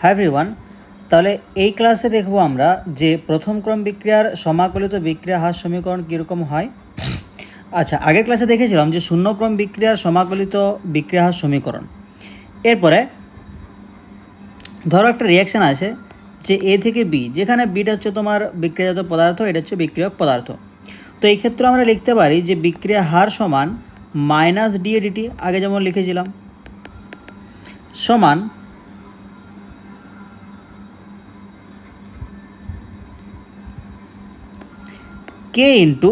Hi everyone. তাহলে এই ক্লাসে দেখব আমরা যে প্রথম ক্রম বিক্রিয়ার সমাকলিত বিক্রিয়া হ্রাস সমীকরণ কীরকম হয়। আচ্ছা, আগের ক্লাসে দেখেছিলাম যে শূন্যক্রম বিক্রিয়ার সমাকলিত বিক্রিয়া হ্রাস সমীকরণ। এরপরে ধরো একটা রিয়াকশান আছে যে এ থেকে বি, যেখানে বিটা হচ্ছে তোমার বিক্রিয়াজাত পদার্থ, এটা হচ্ছে বিক্রিয়ক পদার্থ। তো এই ক্ষেত্রে আমরা লিখতে পারি যে বিক্রিয়া হার সমান মাইনাস ডি এ ডিটি, আগে যেমন লিখেছিলাম, সমান K into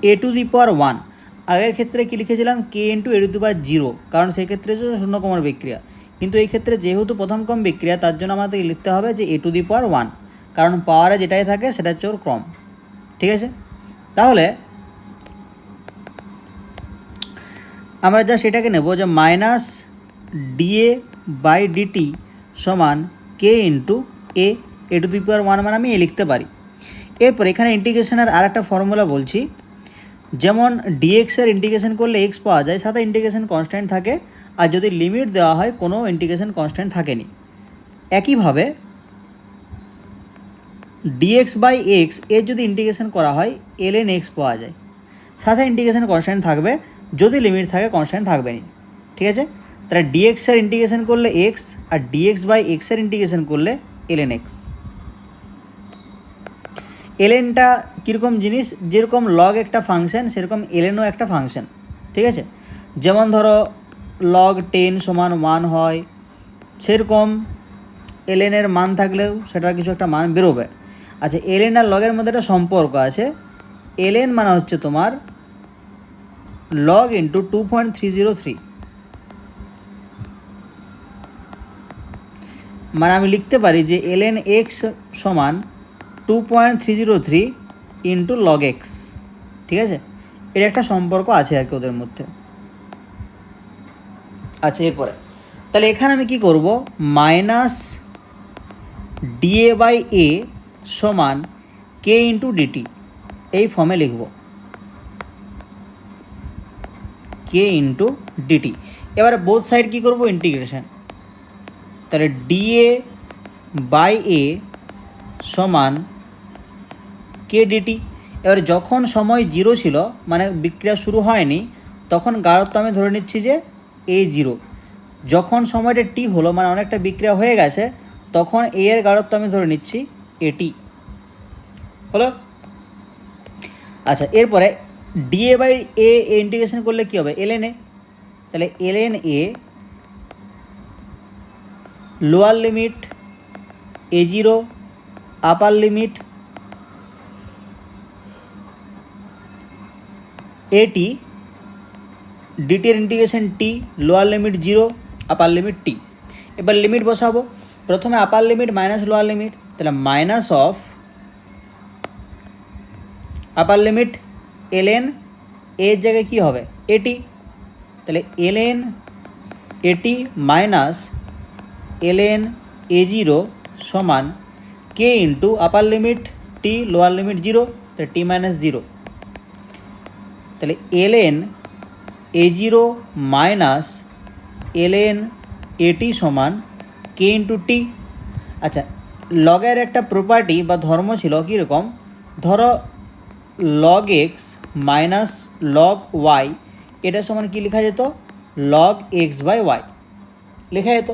A to the power one. আগের ক্ষেত্রে কী লিখেছিলাম? K into A to the power zero, কারণ সেই ক্ষেত্রে হচ্ছে শূন্য ক্রমের বিক্রিয়া। কিন্তু এই ক্ষেত্রে যেহেতু প্রথম ক্রম বিক্রিয়া, তার জন্য আমাদের লিখতে হবে যে এ টু দি পাওয়ার ওয়ান, কারণ পাওয়ারে যেটাই থাকে সেটা হচ্ছে ওর ক্রম। ঠিক আছে, তাহলে আমরা যা সেটাকে নেব যে মাইনাস ডিএ বাই ডিটি সমান K into A to the power one, মানে আমি এ লিখতে পারি। এরপর এখানে ইন্টিগ্রেশনের আর একটা ফর্মুলা বলছি, যেমন ডিএক্সের ইন্টিগ্রেশন করলে এক্স পাওয়া যায়, সাথে ইন্টিগ্রেশন কনস্ট্যান্ট থাকে, আর যদি লিমিট দেওয়া হয় কোনো ইন্টিগ্রেশন কনস্ট্যান্ট থাকেনি। একইভাবে ডিএক্স বাই এক্স এর যদি ইন্টিগ্রেশন করা হয় এলএন এক্স পাওয়া যায়, সাথে ইন্টিগ্রেশন কনস্ট্যান্ট থাকবে, যদি লিমিট থাকে কনস্ট্যান্ট থাকবে না। ঠিক আছে, তাহলে ডিএক্সের ইন্টিগ্রেশন করলে এক্স, আর ডিএক্স বাই এক্সের ইন্টিগ্রেশন করলে এলএন এক্স। এলএনটা কীরকম জিনিস? যেরকম লগ একটা ফাংশন, সেরকম এলএনও একটা ফাংশন। ঠিক আছে, যেমন ধরো লগ 10 সমান 1 হয়, সেরকম এলএনের মান থাকলেও সেটার কিছু একটা মান বেরোবে। আচ্ছা, এলএন আর লগের মধ্যে একটা সম্পর্ক আছে। এলএন মানে হচ্ছে তোমার লগ ইন্টু 2.303, মানে আমি লিখতে পারি যে এলএন এক্স সমান 2.303 ইন্টু লগ এক্স। ঠিক আছে, এর একটা সম্পর্ক আছে আর কি ওদের মধ্যে। আচ্ছা, এরপরে তাহলে এখানে আমি কি করব? মাইনাস ডিএ বাই এ সমান কে ইন্টু ডিটি, এই ফর্মে লিখব, কে ইন্টু ডিটি। এবারে বোথ সাইড কী করবো? ইন্টিগ্রেশন। তাহলে ডিএ বাই এ সমান কে ডিটি। এবার যখন সময় জিরো ছিল, মানে বিক্রিয়া শুরু হয়নি, তখন গাঢ়ত্ব আমি ধরে নিচ্ছি যে এ জিরো। যখন সময়টা টি হলো, মানে অনেকটা বিক্রিয়া হয়ে গেছে, তখন এ এর গাঢ়ত্ব আমি ধরে নিচ্ছি এটি। হলো? আচ্ছা, এরপরে ডিএ বাই এ ইন্টিগ্রেশন করলে কী হবে? LN A. তাহলে LN A lower limit A zero, upper limit A T, ডিটির integration T, lower limit zero, upper limit T. এবার লিমিট বসাবো। প্রথমে upper limit minus lower limit, তাহলে minus of upper limit LN এর জায়গায় কী হবে? এটি। তাহলে এলএন এটি মাইনাস এলএন এ জিরো সমান K into upper limit T, lower limit zero, তাহলে টি মাইনাস জিরো। তাহলে LN A zero minus LN A T সমান কে ইন্টু টি। আচ্ছা, লগের একটা প্রপার্টি বা ধর্ম ছিল কীরকম? ধরো log X minus log Y, এটা সমান কী লেখা যেত? লগ এক্স বাই ওয়াই লেখা যেত।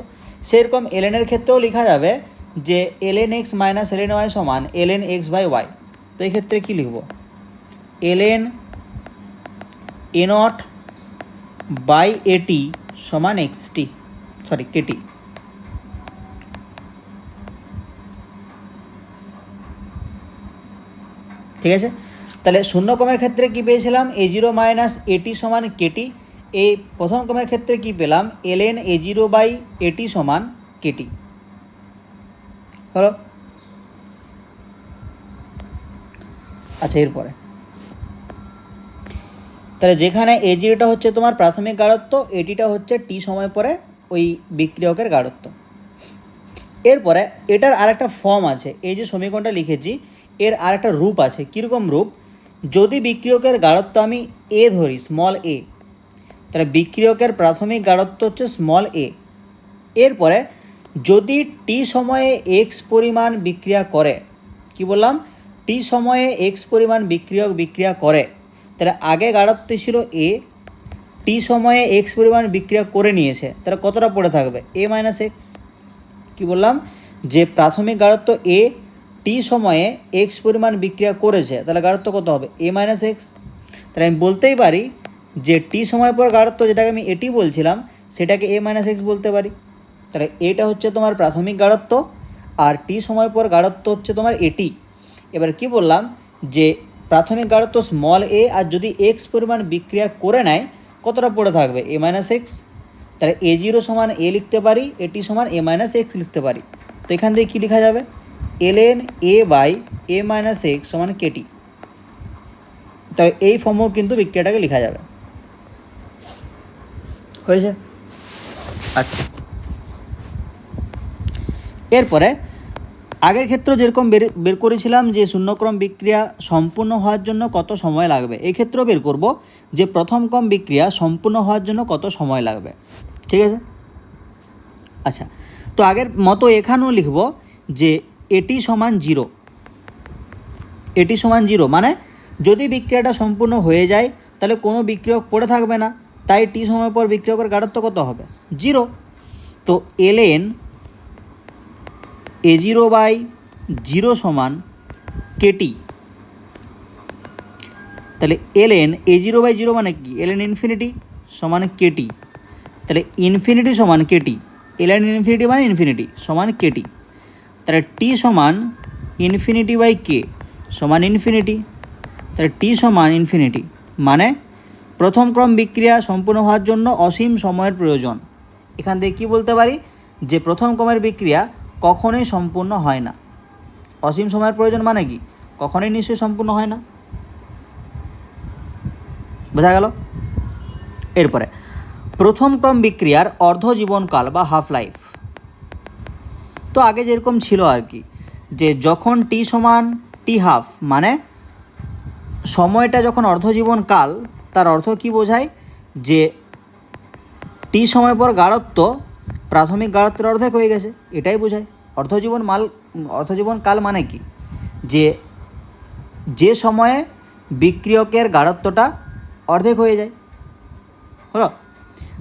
সেরকম এলএনের ক্ষেত্রেও লেখা যাবে যে LN X minus LN Y সমান এলএন এক্স বাই ওয়াই। তো এই ক্ষেত্রে কী লিখব? LN A not by AT সমান এক্সটি, সরি কেটি। ঠিক আছে, তাহলে শূন্য ক্রমের ক্ষেত্রে কী পেয়েছিলাম? এ জিরো মাইনাস এটি সমান কেটি। এই প্রথম ক্রমের ক্ষেত্রে কী পেলাম? LN A zero by AT সমান কেটি। হলো? আচ্ছা, এরপরে তাহলে যেখানে এ জিরোটা হচ্ছে তোমার প্রাথমিক গাঢ়ত্ব, এটিটা হচ্ছে টি সময় পরে ওই বিক্রিয়কের গাঢ়ত্ব। এরপরে এটার আরেকটা ফর্ম আছে, এই যে সমীকরণটা লিখেছি এর আরেকটা রূপ আছে। কীরকম রূপ? যদি বিক্রিয়কের গাঢ়ত্ব আমি এ ধরি, স্মল এ, তাহলে বিক্রিয়কের প্রাথমিক গাঢ়ত্ব হচ্ছে স্মল এ। এরপরে যদি টি সময়ে এক্স পরিমাণ বিক্রিয়া করে, কি বললাম, টি সময়ে এক্স পরিমাণ বিক্রিয়া করে, তাহলে আগে গাঢ়ত্ব ছিল এ, টি সময়ে এক্স পরিমাণ বিক্রিয়া করে নিয়েছে, তাহলে কতটা পড়ে থাকবে, এ মাইনাস এক্স। কী বললাম, যে প্রাথমিক গাঢ়ত্ব এ, টি সময়ে এক্স পরিমাণ বিক্রিয়া করেছে, তাহলে গাঢ়ত্ব কত হবে, এ মাইনাস এক্স। তাহলে আমি বলতেই পারি যে টি সময় পর গাঢ়ত্ব, যেটাকে আমি এটি বলছিলাম, সেটাকে এ মাইনাস এক্স বলতে পারি। তাহলে এটা হচ্ছে তোমার প্রাথমিক গাঢ়ত্ব, আর টি সময় পর গাঢ়ত্ব হচ্ছে তোমার এটি। এবার কি বললাম, যে প্রাথমিক গাঢ়ত্ব স্মল এ, আর যদি এক্স পরিমাণ বিক্রিয়া করে নেয়, কতটা পড়ে থাকবে, এ মাইনাস এক্স। তাহলে এ জিরো সমান এ লিখতে পারি, এটি সমান এ মাইনাস এক্স লিখতে পারি। তো এখান থেকে কী লেখা যাবে, LN A by A minus X সমান কেটি। তাহলে এই ফর্মেও কিন্তু বিক্রিয়াটাকে লেখা যাবে। হয়েছে? আচ্ছা, এরপরে আগের ক্ষেত্রে যেরকম বের করেছিলাম যে শূন্যক্রম বিক্রিয়া সম্পূর্ণ হওয়ার জন্য কত সময় লাগবে, এই ক্ষেত্রেও বের করব যে প্রথম ক্রম বিক্রিয়া সম্পূর্ণ হওয়ার জন্য কত সময় লাগবে। ঠিক আছে? আচ্ছা, তো আগের মতো এখানেও লিখব যে এটি সমান জিরো। এটি সমান জিরো মানে যদি বিক্রিয়াটা সম্পূর্ণ হয়ে যায় তাহলে কোনো বিক্রিয়ক পড়ে থাকবে না, তাই টি সময় পর বিক্রিয়কের গাঢ়ত্ব কত হবে, জিরো। তো LN A zero by zero সমান কেটি। তাহলে LN A zero by zero মানে কি, এলএন ইনফিনিটি সমান কেটি। তাহলে ইনফিনিটি সমান কেটি, এলএন ইনফিনিটি মানে ইনফিনিটি সমান কেটি। তাহলে টি সমান ইনফিনিটি বাই কে সমান ইনফিনিটি। তাহলে টি সমান ইনফিনিটি মানে প্রথম ক্রম বিক্রিয়া সম্পূর্ণ হওয়ার জন্য অসীম সময়ের প্রয়োজন। এখান থেকে কী বলতে পারি, যে প্রথম ক্রমের বিক্রিয়া কখনোই সম্পূর্ণ হয় না। অসীম সময়ের প্রয়োজন মানে কি, কখনোই নিশ্চয়ই সম্পূর্ণ হয় না। বোঝা গেল? এরপরে প্রথম ক্রম বিক্রিয়ার অর্ধ জীবনকাল বা হাফ লাইফ। তো আগে যেরকম ছিল আর কি, যে যখন টি সমান টি হাফ মানে সময়টা যখন অর্ধজীবনকাল, তার অর্থ কি বোঝায়, যে টি সময় পর গাঢ়ত্ব প্রাথমিক গাঢ়ত্বের অর্ধেক হয়ে গেছে, এটাই বোঝায়। অর্ধজীবনকাল মানে কি, যে সময়ে বিক্রিয়কের গাঢ়ত্বটা অর্ধেক হয়ে যায়। হলো?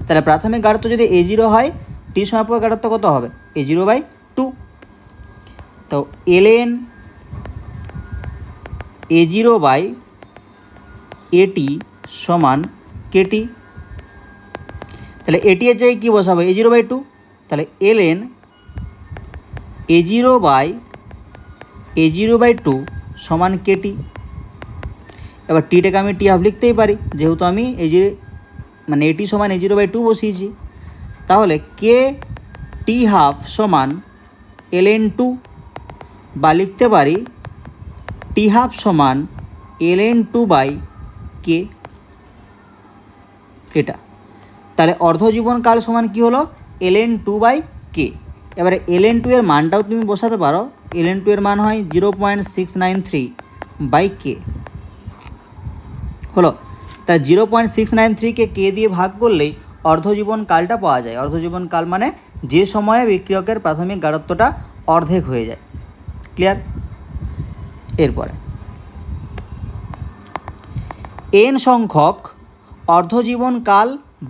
তাহলে প্রাথমিক গাঢ়ত্ব যদি এ জিরো হয়, টি সময় পর গাঢ়ত্ব কত হবে, এ জিরো বাই টু। তো LN A zero by AT সমান কেটি। তাহলে এটি এর জায়গায় কী বসাবো, এ জিরো বাই টু। তাহলে LN A zero by two সমান কেটি। এবার টিটাকে আমি টি হাফ লিখতেই পারি, যেহেতু আমি মানে এটি সমান এ জিরো বাই টু বসিয়েছি। তাহলে কে টি হাফ সমান এলএন টু, বা লিখতে পারি টি হাফ সমান এলএন টু বাই কে, এটা। তাহলে অর্ধজীবনকাল সমান কি হলো, এলএন টু বাই কে। এবারে এলএন টু এর মানটাও তুমি বসাতে পারো, এলএন টু এর মান হয় 0.693 বাই কে। হলো? তাই 0.693কে কে দিয়ে ভাগ করলেই অর্ধজীবনকালটা পাওয়া যায়। অর্ধজীবনকাল মানে যে সময়ে বিক্রিয়কের প্রাথমিক গাঢ়ত্বটা অর্ধেক হয়ে যায়। ক্লিয়ার? এরপরে এন সংখ্যক অর্ধজীবনকাল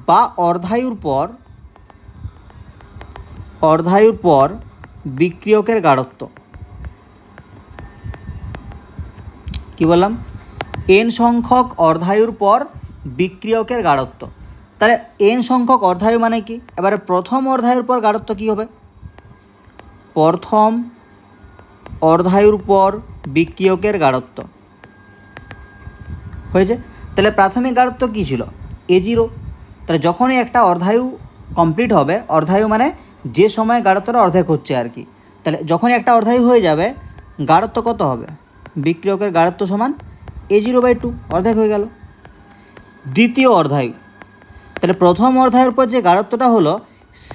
বা অর্ধায়ুর পর বিক্রিয়কের গাঢ়ত্ব। কি বললাম, এন সংখ্যক অর্ধায়ুর পর বিক্রিয়কের গাঢ়ত্ব। তাহলে এন সংখ্যক অর্ধায়ু মানে কি, এবারে প্রথম অর্ধায়ুর পর গাঢ়ত্ব কী হবে, প্রথম অর্ধায়ুর পর বিক্রিয়কের গাঢ়ত্ব। হয়েছে? তাহলে প্রাথমিক গাঢ়ত্ব কী ছিল, এ জিরো। তাহলে যখনই একটা অর্ধায়ু কমপ্লিট হবে, অর্ধায়ু মানে যে সময় গাঢ়ত্বটা অর্ধেক হচ্ছে আর কি, তাহলে যখনই একটা অর্ধায়ু হয়ে যাবে গাঢ়ত্ব কত হবে, বিক্রিয়কের গাঢ়ত্ব সমান এ জিরো বাই টু, অর্ধেক হয়ে গেল। দ্বিতীয় অর্ধায়ু, তাহলে প্রথম অর্ধায়ুর পর যে গাঢ়ত্বটা হলো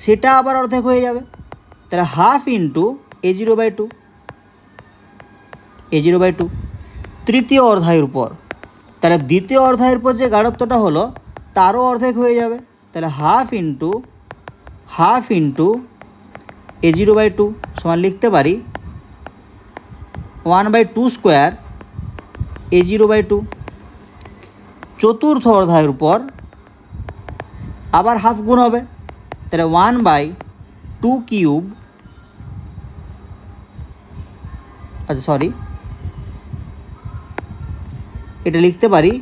সেটা আবার অর্ধেক হয়ে যাবে, তাহলে half into A zero by two, A zero by two. তৃতীয় অর্ধায়ুর পর, তাহলে দ্বিতীয় অর্ধায়ুর পর যে গাঢ়ত্বটা হলো তারও অর্ধেক হয়ে যাবে, তাহলে হাফ ইন্টু A0/2 সমান লিখতে পারি 1/2² A0/2। চতুর্থ অধ্যায়ের উপর আবার হাফ গুণ হবে, তাহলে 1/2³ এটা লিখতে পারি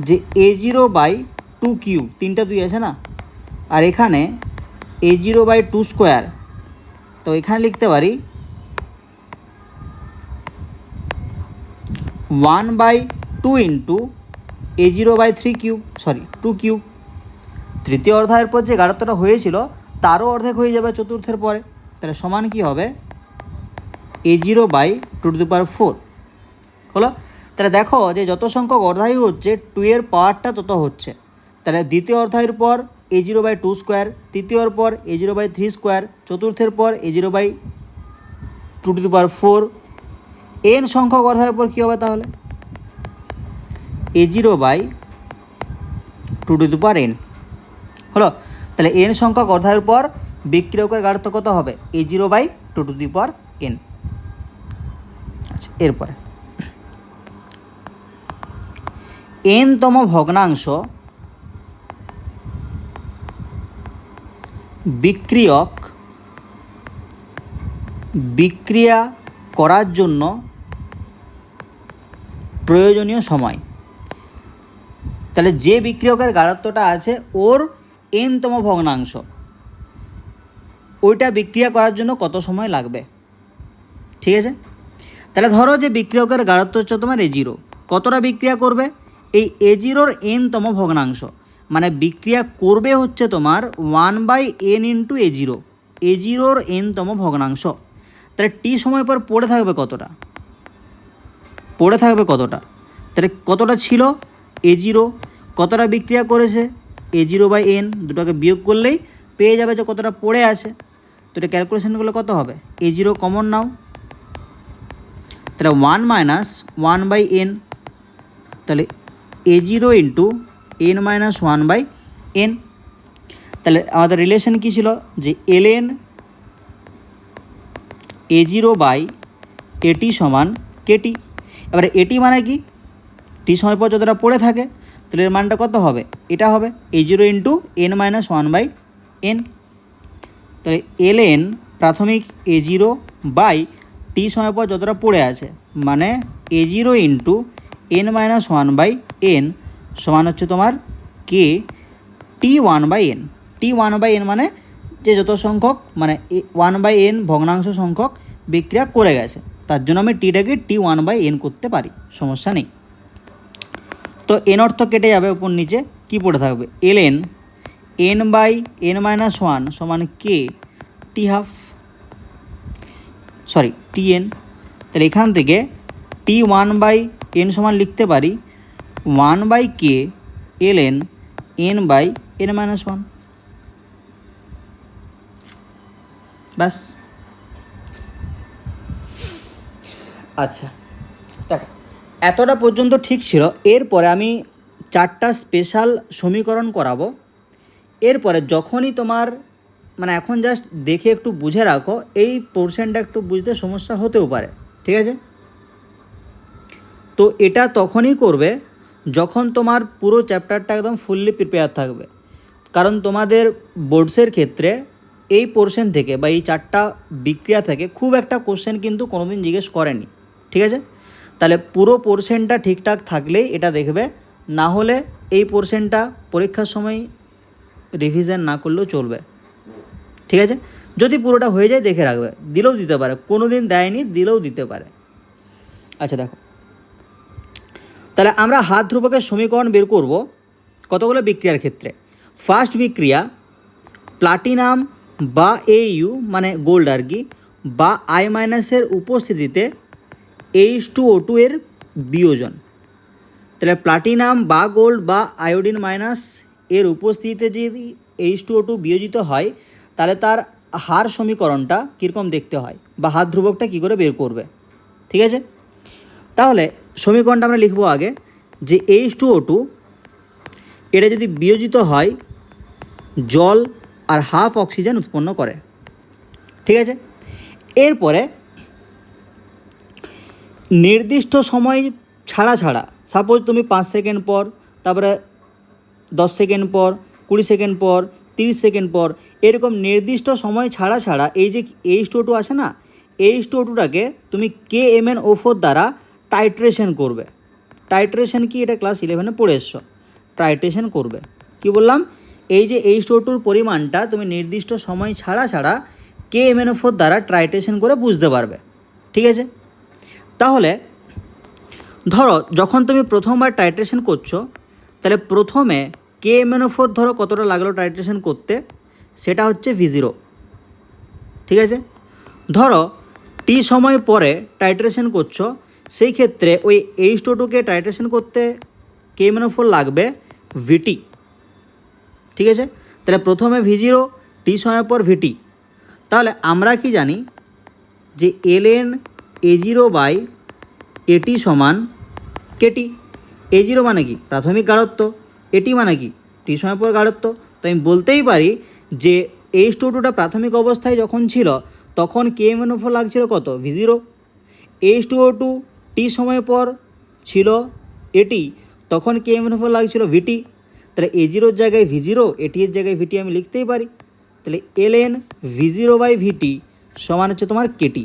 যে A0/2³ 3টা 2 আছে না, আর এখানে A0/2², তো এখানে লিখতে পারি 1/2 ইন্টু A0/3³ 2³। তৃতীয় অধ্যায়ের পর যে গাঢ়ত্বটা হয়েছিল তারও অর্ধেক হয়ে যাবে চতুর্থের পরে, তাহলে সমান কি হবে A0/2⁴ হলো। তাহলে দেখো যে যত সংখ্যক অর্ধায়ু হচ্ছে 2 এর পাওয়ারটা তত হচ্ছে। তাহলে দ্বিতীয় অর্ধায়ের পর A0/2², তৃতীয়র পর A0/3², চতুর্থের পর A0/2⁴, n সংখ্যক অর্ধায়ের পর কী হবে তাহলে A0/2n হলো। তাহলে n সংখ্যক অর্ধায়ের পর বিক্রিয়কের গাঢ়ত্ব কত হবে A0/2n। আচ্ছা, এরপরে n-তম ভগ্নাংশ বিক্রিয়ক বিক্রিয়া করার জন্য প্রয়োজনীয় সময়। তাহলে যে বিক্রিয়কের গাঢ়ত্বটা আছে ওর n-তম ভগ্নাংশ, ওইটা বিক্রিয়া করার জন্য কত সময় লাগবে, ঠিক আছে। তাহলে ধরো যে বিক্রিয়কের গাঢ়ত্ব হচ্ছে তোমার A0, কতটা বিক্রিয়া করবে এই A0-র n-তম ভগ্নাংশ, মানে বিক্রিয়া করবে হচ্ছে তোমার 1/n ইন্টু A0-র n-তম ভগ্নাংশ। তাহলে টি সময় পর পড়ে থাকবে কতটা, তাহলে কতটা ছিল A0, কতটা বিক্রিয়া করেছে A0/n, দুটোকে বিয়োগ করলেই পেয়ে যাবে যে কতটা পড়ে আছে। তো এটা ক্যালকুলেশন করলে কত হবে A0 কমন নাও, তাহলে 1 - 1/n, তাহলে A0 ইন্টু n - 1/n। তাহলে আমাদের রিলেশন কী ছিল যে ln A0/AT সমান KT। এবারে এটি মানে কি টি সময় পর যতটা পড়ে থাকে, তাহলে এর মানটা কত হবে, এটা হবে A0 ইন্টু n - 1/n। তাহলে ln প্রাথমিক A0/t সময় পর যতটা পড়ে আছে, মানে A0 ইন্টু n - 1/n সমান হচ্ছে তোমার T1/n। T1/n মানে যে যত সংখ্যক, মানে 1/n ভগ্নাংশ সংখ্যক বিক্রিয়া করে গেছে, তার জন্য আমি টিটাকে T1/n করতে পারি, সমস্যা নেই। তো n অর্থ কেটে যাবে উপর নিচে, কি পড়ে থাকবে ln n/n - 1 সমান k T1/2 Tn। তাহলে এখান থেকে T1/n সমান লিখতে পারি 1/k ln n/n - 1। ব্যাস। আচ্ছা দেখো, এতটা পর্যন্ত ঠিক ছিল। এরপরে আমি 4টা স্পেশাল সমীকরণ করাবো। এরপরে যখনই তোমার, মানে এখন জাস্ট দেখে একটু বুঝে রাখো, এই পোর্শনটা একটু বুঝতে সমস্যা হতেও পারে, ঠিক আছে। তো এটা তখনই করবে যখন তোমার পুরো চ্যাপ্টারটা একদম ফুললি প্রিপেয়ার থাকবে, কারণ তোমাদের বোর্ডসের ক্ষেত্রে এই পোর্শন থেকে বা এই 4টা বিক্রিয়া থেকে খুব একটা কোশ্চেন কিন্তু কোনোদিন জিজ্ঞেস করেনি, ঠিক আছে। তাহলে পুরো পোর্শনটা ঠিকঠাক থাকলেই এটা দেখবে, না হলে এই পোর্শনটা পরীক্ষার সময় রিভিশন না করলেও চলবে, ঠিক আছে। যদি পুরোটা হয়ে যায় দেখে রাখবে, দিলেও দিতে পারে, কোনো দিন দেয়নি দিলেও দিতে পারে। আচ্ছা দেখো, তাহলে আমরা হাত ধ্রুবকের সমীকরণ বের করব কতগুলো বিক্রিয়ার ক্ষেত্রে। ফার্স্ট বিক্রিয়া প্লাটিনাম বা AU মানে গোল্ড আর কি, বা I- এর উপস্থিতিতে H2O2 এর বিয়োজন। তাহলে প্লাটিনাম বা গোল্ড বা আয়োডিন মাইনাস এর উপস্থিতিতে যদি H2O2 বিয়োজিত হয়, তাহলে তার হার সমীকরণটা কীরকম দেখতে হয় বা হাত ধ্রুবকটা কী করে বের করবে, ঠিক আছে। তাহলে সমীকরণটা আমরা লিখব আগে যে H2O2 এটা যদি বিয়োজিত হয় জল আর হাফ অক্সিজেন উৎপন্ন করে, ঠিক আছে। এরপরে নির্দিষ্ট সময় ছাড়া ছাড়া, সাপোজ তুমি 5 সেকেন্ড পর, তারপরে 10 সেকেন্ড পর, 20 সেকেন্ড পর, 30 সেকেন্ড পর, এরকম নির্দিষ্ট সময় ছাড়া ছাড়া এই যে H2O2 আছে না, H2O2টাকে তুমি KMnO4 দ্বারা টাইট্রেশন করবে। টাইট্রেশন কি, এটা ক্লাস 11-এ পড়ে এসছো। টাইট্রেশন করবে, কি বললাম, এই যে H2O2-র পরিমাণটা তুমি নির্দিষ্ট সময় ছাড়া ছাড়া KMnO4 দ্বারা টাইট্রেশন করে বুঝতে পারবে। ঠিক আছে, তাহলে ধরো যখন তুমি প্রথমবার টাইট্রেশন করছো, তাহলে প্রথমে KMnO4 ধরো কতটা লাগলো টাইট্রেশন করতে, সেটা হচ্ছে V0। ঠিক আছে, ধরো টি সময় পরে টাইট্রেশন করছো, সেই ক্ষেত্রে ওই H2O2কে টাইট্রেশন করতে KMnO4 লাগবে VT। ঠিক আছে, তাহলে প্রথমে V0, টি সময় পর VT। তাহলে আমরা কি জানি যে ln A0/AT সমান KT। A0 মানে কি, প্রাথমিক গাঢ়ত্ব, AT মানে কি, টি সময় পর গাঢ়ত্ব। তো আমি বলতেই পারি যে H2O2টা প্রাথমিক অবস্থায় যখন ছিল তখন KMnO4 লাগছিল কত, V0। H2O2 টি সময় পর ছিল AT, তখন KMnO4 লাগছিল VT। তাহলে A0-র জায়গায় V0, AT-এর জায়গায় VT আমি লিখতেই পারি। তাহলে ln V0/VT সমান হচ্ছে তোমার KT,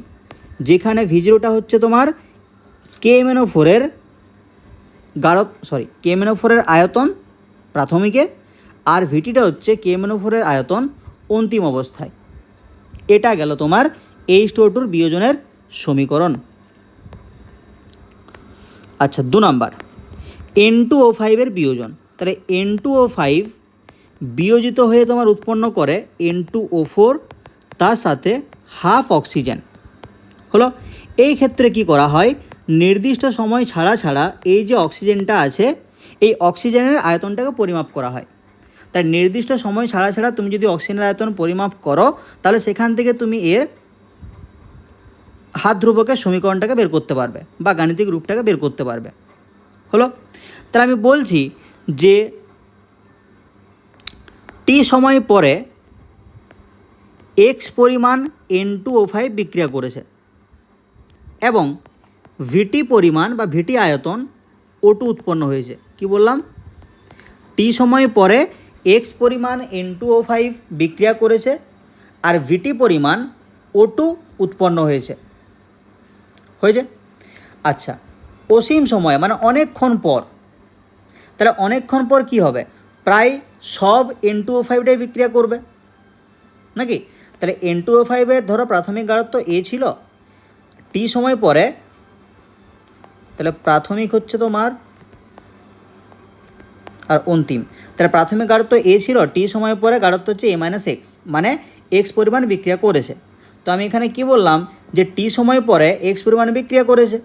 যেখানে V0টা হচ্ছে তোমার KMnO4-এর KMnO4-এর আয়তন প্রাথমিকে, আর VTটা হচ্ছে KMnO4-এর আয়তন অন্তিম অবস্থায়। এটা গেল তোমার H2O2-র বিয়োজনের সমীকরণ। আচ্ছা, 2 নাম্বার N2O5-এর বিয়োজন। তাহলে N2O5 বিয়োজিত হয়ে তোমার উৎপন্ন করে N2O4, তার সাথে হাফ অক্সিজেন হলো। এই ক্ষেত্রে কি করা হয়, নির্দিষ্ট সময় ছাড়া ছাড়া এই যে অক্সিজেনটা আছে, এই অক্সিজেনের আয়তনটাকে পরিমাপ করা হয়। তাই নির্দিষ্ট সময় ছাড়া ছাড়া তুমি যদি অক্সিজেনের আয়তন পরিমাপ করো, তাহলে সেখান থেকে তুমি এর হাত ধ্রুবকের সমীকরণটাকে বের করতে পারবে বা গাণিতিক রূপটাকে বের করতে পারবে। হলো, তাহলে আমি বলছি যে টি সময় পরে X পরিমাণ N2O5 বিক্রিয়া করেছে এবং ভিটি পরিমাণ বা ভিটি আয়তন O2 উৎপন্ন হয়েছে। কি বললাম, টি সময় পরে X পরিমাণ N2O5 বিক্রিয়া করেছে আর ভিটি পরিমাণ O2 উৎপন্ন হয়েছে। আচ্ছা, অসীম সময় মানে অনেকক্ষণ পর, তাহলে অনেকক্ষণ পর কি হবে, প্রায় সব N2O5টাই বিক্রিয়া করবে নাকি। তাহলে N2O5-এর ধরো প্রাথমিক গাঢ়ত্ব A ছিল, টি সময় পরে, তাহলে প্রাথমিক হচ্ছে তোমার আর অন্তিম, তাহলে প্রাথমিক গাঢ়ত্ব A ছিল, টি সময় পরে গাঢ়ত্ব হচ্ছে A-X, মানে X পরিমাণ বিক্রিয়া করেছে। তো আমি এখানে কি বললাম যে টি সময় পরে X পরিমাণ বিক্রিয়া করেছে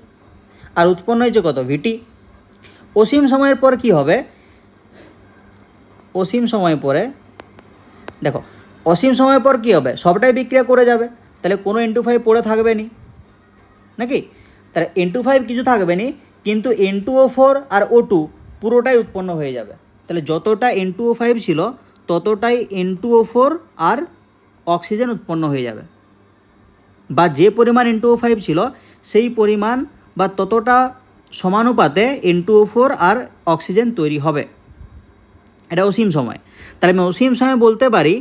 আর উৎপন্ন হয়েছে কত, VT। অসীম সময়ের পর কি হবে, অসীম সময় পরে দেখো, অসীম সময় পর কি হবে, সবটাই বিক্রিয়া করে যাবে, তাহলে কোনো N2O5 পড়ে থাকবে নি নাকি। তাহলে N2O5 কিছু থাকবে নি, কিন্তু N2O4 আর O2 পুরোটাই উৎপন্ন হয়ে যাবে। তাহলে যতটা N2O5 ছিল ততটাই N2O4 আর অক্সিজেন উৎপন্ন হয়ে যাবে, বা যে পরিমাণ N2O5 ছিল সেই পরিমাণ বা ততটা সমানুপাতে N2O4 আর অক্সিজেন তৈরি হবে। এটা অসীম সময়। তাহলে আমি অসীম সময় বলতে পারি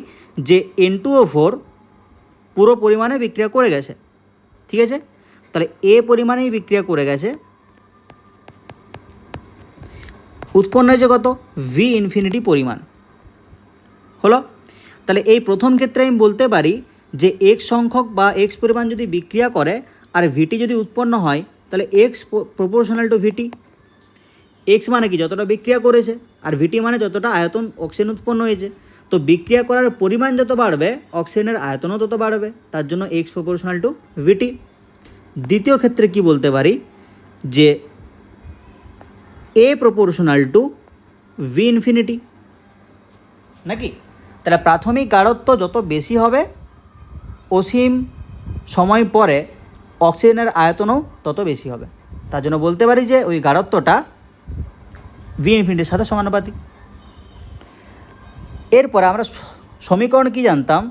যে N2O4 পুরো পরিমাণে বিক্রিয়া করে গেছে। ঠিক আছে, তাহলে এ পরিমাণেই বিক্রিয়া করে গেছে, উৎপন্ন হয়েছে কত, V∞ পরিমাণ হলো। তাহলে এই প্রথম ক্ষেত্রে আমি বলতে পারি যে X সংখ্যক বা X পরিমাণ যদি বিক্রিয়া করে আর VT যদি উৎপন্ন হয়, তাহলে X proportional to VT। X মানে কি, যতটা বিক্রিয়া করেছে, আর VT মানে যতটা আয়তন অক্সিজেন উৎপন্ন হয়েছে। তো বিক্রিয়া করার পরিমাণ যত বাড়বে অক্সিজেনের আয়তনও তত বাড়বে, তার জন্য X প্রপোর্শনাল টু VT। দ্বিতীয় ক্ষেত্রে কি বলতে পারি যে A প্রপোর্শনাল টু V∞, নাকি। তাহলে প্রাথমিক গাঢ়ত্ব যত বেশি হবে অসীম সময় পরে অক্সিজেনের আয়তনও তত বেশি হবে, তার জন্য বলতে পারি যে ওই গাঢ়ত্বটা V∞-র সাথে সমানুপাতিক। এরপরে আমরা সমীকরণ কি জানতাম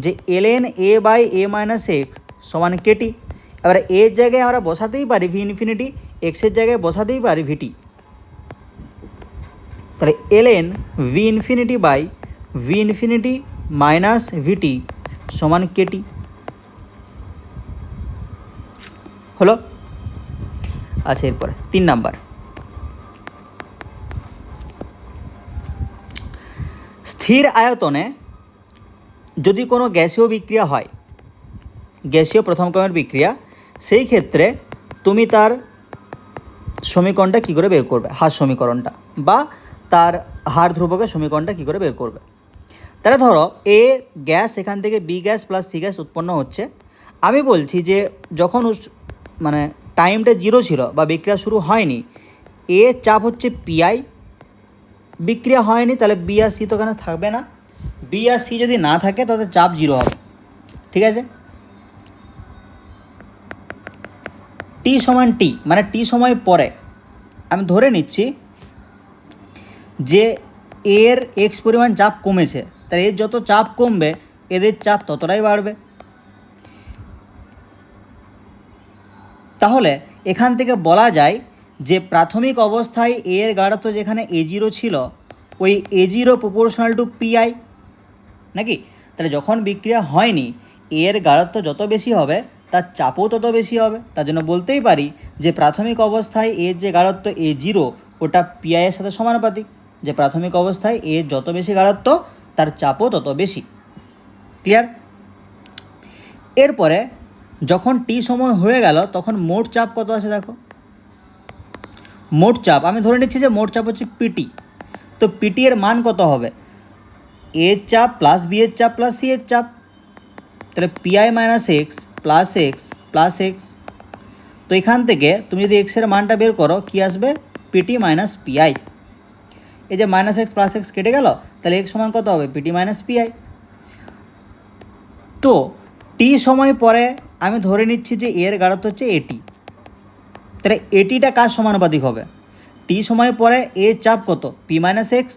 যে ln A/A-X সমান কেটি। এবারে এর জায়গায় আমরা বসাতেই পারি ভি ইনফিনিটি, এক্সের জায়গায় বসাতেই পারি ভিটি। তাহলে ln V infinity by V infinity minus VT সমান কেটি হলো। আচ্ছা, এরপরে 3 নাম্বার, স্থির আয়তনে যদি কোনো গ্যাসীয় বিক্রিয়া হয়, গ্যাসীয় প্রথম ক্রমের বিক্রিয়া, সেই ক্ষেত্রে তুমি তার সমীকরণটা কী করে বের করবে, হার সমীকরণটা বা তার হার ধ্রুবকের সমীকরণটা কী করে বের করবে। তাহলে ধরো এ গ্যাস, এখান থেকে B gas plus C gas উৎপন্ন হচ্ছে। আমি বলছি যে যখন মানে টাইমটা 0 ছিল বা বিক্রিয়া শুরু হয়নি, এ চাপ হচ্ছে পিআই, বিক্রিয়া হয়নি, তাহলে বি আর সি তো এখানে থাকবে না। বি আর সি যদি না থাকে তাহলে চাপ 0 হবে। ঠিক আছে, টি সমান টি মানে টি সময় পরে আমি ধরে নিচ্ছি যে এর এক্স পরিমাণ চাপ কমেছে, তাহলে এর যত চাপ কমবে এদের চাপ ততটাই বাড়বে। তাহলে এখান থেকে বলা যায় যে প্রাথমিক অবস্থায় এর গাঢ়ত্ব যেখানে A0 ছিল, ওই A0 প্রপোর্শনাল টু পিআই নাকি। তাহলে যখন বিক্রিয়া হয়নি এর গাঢ়ত্ব যত বেশি হবে তার চাপও তত বেশি হবে। তার জন্য বলতেই পারি যে প্রাথমিক অবস্থায় এর যে গাঢ়ত্ব A0 ওটা পিআইয়ের সাথে সমানুপাতিক, যে প্রাথমিক অবস্থায় এর যত বেশি গাঢ়ত্ব তার চাপও তত বেশি। ক্লিয়ার? এরপরে যখন টি সময় হয়ে গেল তখন মোট চাপ কত আছে দেখো। মোট চাপ আমি ধরে নিচ্ছি যে মোট চাপ হচ্ছে পিটি। তো পিটি এর মান কত হবে, এর চাপ প্লাস বি এর চাপ প্লাস সি এর চাপ। তাহলে PI minus x plus x plus x. তো এখান থেকে তুমি যদি এক্সের মানটা বের করো কি আসবে, পিটি মাইনাস পিআই। এই যে মাইনাস এক্স প্লাস এক্স কেটে গেল, তাহলে এক্স সমান কত হবে, পিটি মাইনাস পিআই। তো টি সময় পরে আমি ধরে নিচ্ছি যে এর গাঢ়ত্ব হচ্ছে এটি। তাহলে এটিটা কার সমানুপাতিক হবে, টি সময় পরে এর চাপ কত, পি মাইনাস এক্স।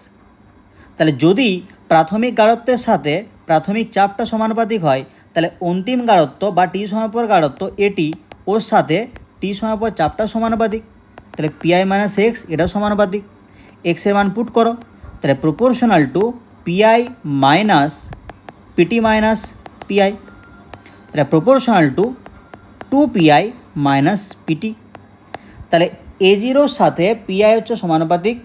তাহলে যদি প্রাথমিক গাঢ়ত্বের সাথে প্রাথমিক চাপটা সমানুপাতিক হয়, তাহলে অন্তিম গাঢ়ত্ব বা টি সময় পর গাঢ়ত্ব এটি ওর সাথে টি সময় পর চাপটা সমানুপাতিক। তাহলে পিআই মাইনাস এক্স এটাও সমানুপাতিক। এক্সের মান পুট করো, তাহলে proportional to PI minus PT minus PI. তাহলে proportional to two PI minus PT. তাহলে A0 সাথে পিআই হচ্ছে সমানুপাতিক,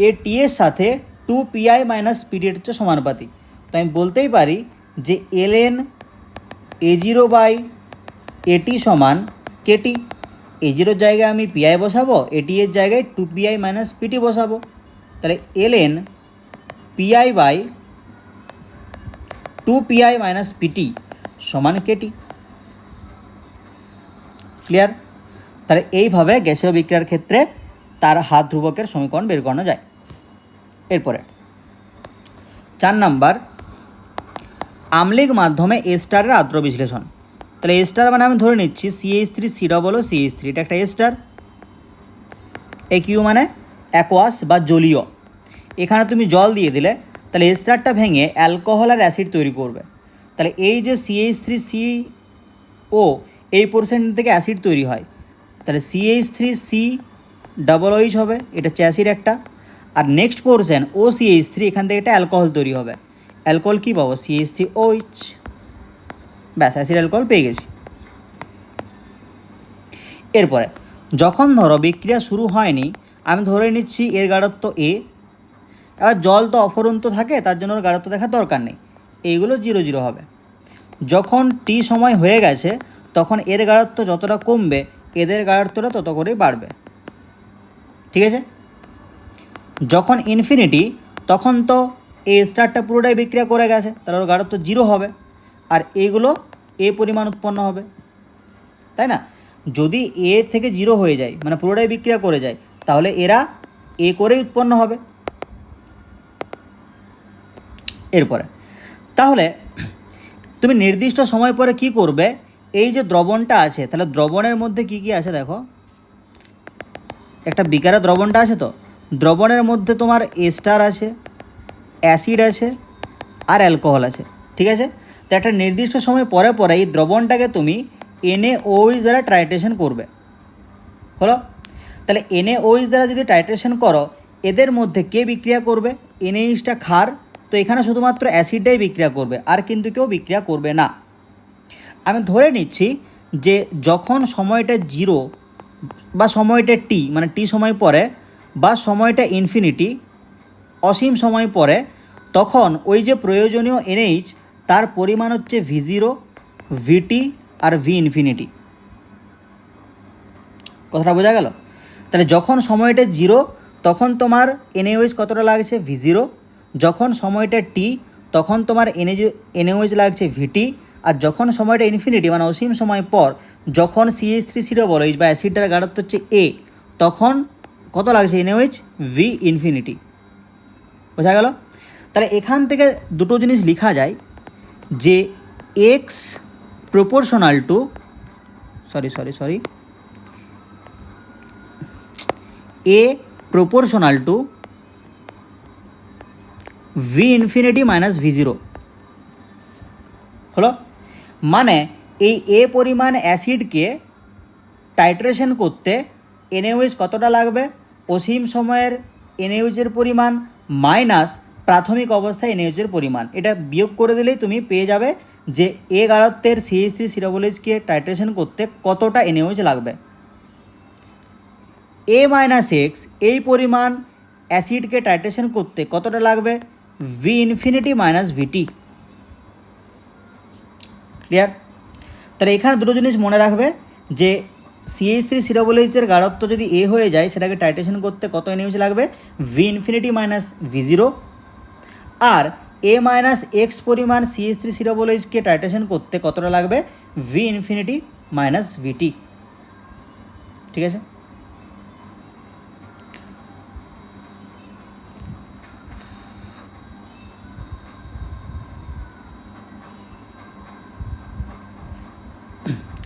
এ টি এর সাথে 2পিআই মাইনাস পিটি হচ্ছে সমানুপাতিক। তো আমি বলতেই পারি যে ln A0 বাই এটি সমান কেটি। A0 জায়গায় আমি পিআই বসাবো, এটি এর জায়গায় 2পিআই মাইনাস পিটি বসাবো। তাহলে ln পিআই বাই 2পিআই মাইনাস পিটি সমান কেটি। ক্লিয়ার? তাহলে এইভাবে গ্যাসীয় বিক্রিয়ার ক্ষেত্রে তার হার ধ্রুবকের সমীকরণ বের করানো যায়। এরপরে 4 নাম্বার, আম্লিক মাধ্যমে এ স্টারের আদ্র বিশ্লেষণ। তাহলে এ স্টার মানে আমি ধরে নিচ্ছি CH3 C double O CH3, এটা একটা এ স্টার। AQ মানে অ্যাকোয়াস বা জলীয়। এখানে তুমি জল দিয়ে দিলে তাহলে এ স্টারটা ভেঙে অ্যালকোহল আর অ্যাসিড তৈরি করবে। তাহলে এই যে CH3CO এই পোর্শন থেকে অ্যাসিড তৈরি হয়, তাহলে CH3C ডবল OH হবে, এটা হচ্ছে অ্যাসিড একটা। আর নেক্সট পোর্শন OCH3, এখান থেকে একটা অ্যালকোহল তৈরি হবে। অ্যালকোহল কী পাবো, CH3OH। ব্যাস, অ্যাসিড অ্যালকোহল পেয়ে গেছি। এরপরে যখন ধরো বিক্রিয়া শুরু হয়নি, আমি ধরে নিচ্ছি এর গাঢ়ত্ব A। এবার জল তো অফুরন্ত থাকে, তার জন্য ওর গাঢ়ত্ব দেখার দরকার নেই, এইগুলো 0 0 হবে। যখন টি সময় হয়ে গেছে তখন এর গাঢ়ত্ব যতটা কমবে এদের গাঢ়ত্বটা তত করেই বাড়বে। ঠিক আছে, যখন ইনফিনিটি তখন তো এই স্টারটা পুরোটাই বিক্রিয়া করে গেছে, তাহলে ওর গাঢ়ত্ব 0 হবে, আর এইগুলো এ পরিমাণ উৎপন্ন হবে, তাই না। যদি এ থেকে 0 হয়ে যায় মানে পুরোটাই বিক্রিয়া করে যায়, তাহলে এরা এ করেই উৎপন্ন হবে। এরপরে তাহলে তুমি নির্দিষ্ট সময় পরে কি করবে, এই যে দ্রবণটা আছে তাহলে দ্রবণের মধ্যে কি কি আছে দেখো। একটা বিকারে দ্রবণটা আছে, তো দ্রবণের মধ্যে তোমার এ স্টার আছে, অ্যাসিড আছে আর অ্যালকোহল আছে। ঠিক আছে, তো একটা নির্দিষ্ট সময় পরে পরে এই দ্রবণটাকে তুমি NaOH দ্বারা টাইট্রেশন করবে। হলো? তাহলে NaOH দ্বারা যদি টাইট্রেশন করো, এদের মধ্যে কে বিক্রিয়া করবে? NaOHটা ক্ষার, তো এখানে শুধুমাত্র অ্যাসিডটাই বিক্রিয়া করবে, আর কিন্তু কেউ বিক্রিয়া করবে না। আমি ধরে নিচ্ছি যে যখন সময়টা 0 বা সময়টা t মানে t সময় পরে বা সময়টা ইনফিনিটি অসীম সময় পরে, তখন ওই যে প্রয়োজনীয় NH তার পরিমাণ হচ্ছে V0, VT আর V ইনফিনিটি। কথাটা বোঝা গেল? তাহলে যখন সময়টা 0 তখন তোমার NaOH কতটা লাগছে? V0। যখন সময়টা t তখন তোমার NaOH লাগছে VT। আর যখন সময়টা ইনফিনিটি মানে অসীম সময় পর, যখন CH3COOH বা অ্যাসিডটার গাঢ়ত্ব হচ্ছে A, তখন কত লাগছে NaOH? V infinity. বোঝা গেল? তাহলে এখান থেকে দুটো জিনিস লেখা যায় যে x proportional to A proportional to V infinity minus V0। হলো? মানে এই A পরিমাণ অ্যাসিডকে টাইট্রেশন করতে NaOH কতটা লাগবে? অসীম সময়ের NaOH-এর পরিমাণ মাইনাস প্রাথমিক অবস্থায় NaOH-এর পরিমাণ। এটা বিয়োগ করে দিলেই তুমি পেয়ে যাবে যে A গাঢ়ত্বের CH3COOH-কে টাইট্রেশন করতে কতটা NaOH লাগবে। A মাইনাস এক্স এই পরিমাণ অ্যাসিডকে টাইট্রেশন করতে কতটা লাগবে? V infinity minus VT। Clear? তাহলে এখানে দুটো জিনিস মনে রাখবে যে CH3COOH-এর গাঢ়ত্ব যদি A হয়ে যায়, সেটাকে টাইট্রেশন করতে কত NaOH লাগবে? V infinity minus V0। আর A মাইনাস এক্স পরিমাণ CH3COOH-কে টাইট্রেশন করতে কতটা লাগবে? V infinity minus VT। ঠিক আছে?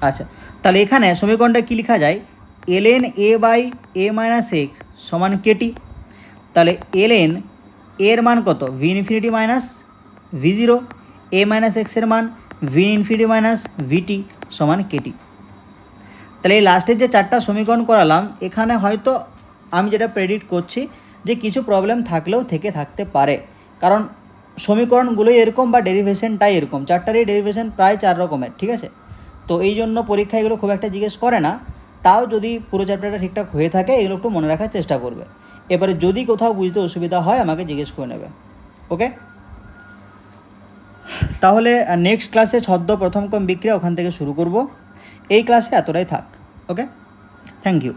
আচ্ছা, তাহলে এখানে সমীকরণটা কী লেখা যায়? ln A by A minus X সমান KT। তাহলে ln এর মান কত? V infinity minus V0। A minus এক্সের মান V ইনফিনিটি মাইনাস VT সমান KT। তাহলে এই লাস্টের যে চারটা সমীকরণ করালাম, এখানে হয়তো আমি যেটা প্রেডিক্ট করছি যে কিছু প্রবলেম থাকলেও থেকে থাকতে পারে, কারণ সমীকরণগুলোই এরকম বা ডেরিভেশনটাই এরকম, চারটারই ডেরিভেশন প্রায় 4 রকমের। ঠিক আছে? তো এই জন্য পরীক্ষা এগুলো খুব একটা জিজ্ঞেস করে না। তাও যদি পুরো চ্যাপ্টারটা ঠিকঠাক হয়ে থাকে, এগুলো একটু মনে রাখার চেষ্টা করবে। এবারে যদি কোথাও বুঝতে অসুবিধা হয় আমাকে জিজ্ঞেস করে নেবে। ওকে? তাহলে নেক্সট ক্লাসে ছদ্ম প্রথম ক্রম বিক্রিয়া ওখান থেকে শুরু করব। এই ক্লাসে এতটাই থাক। ওকে? Thank you.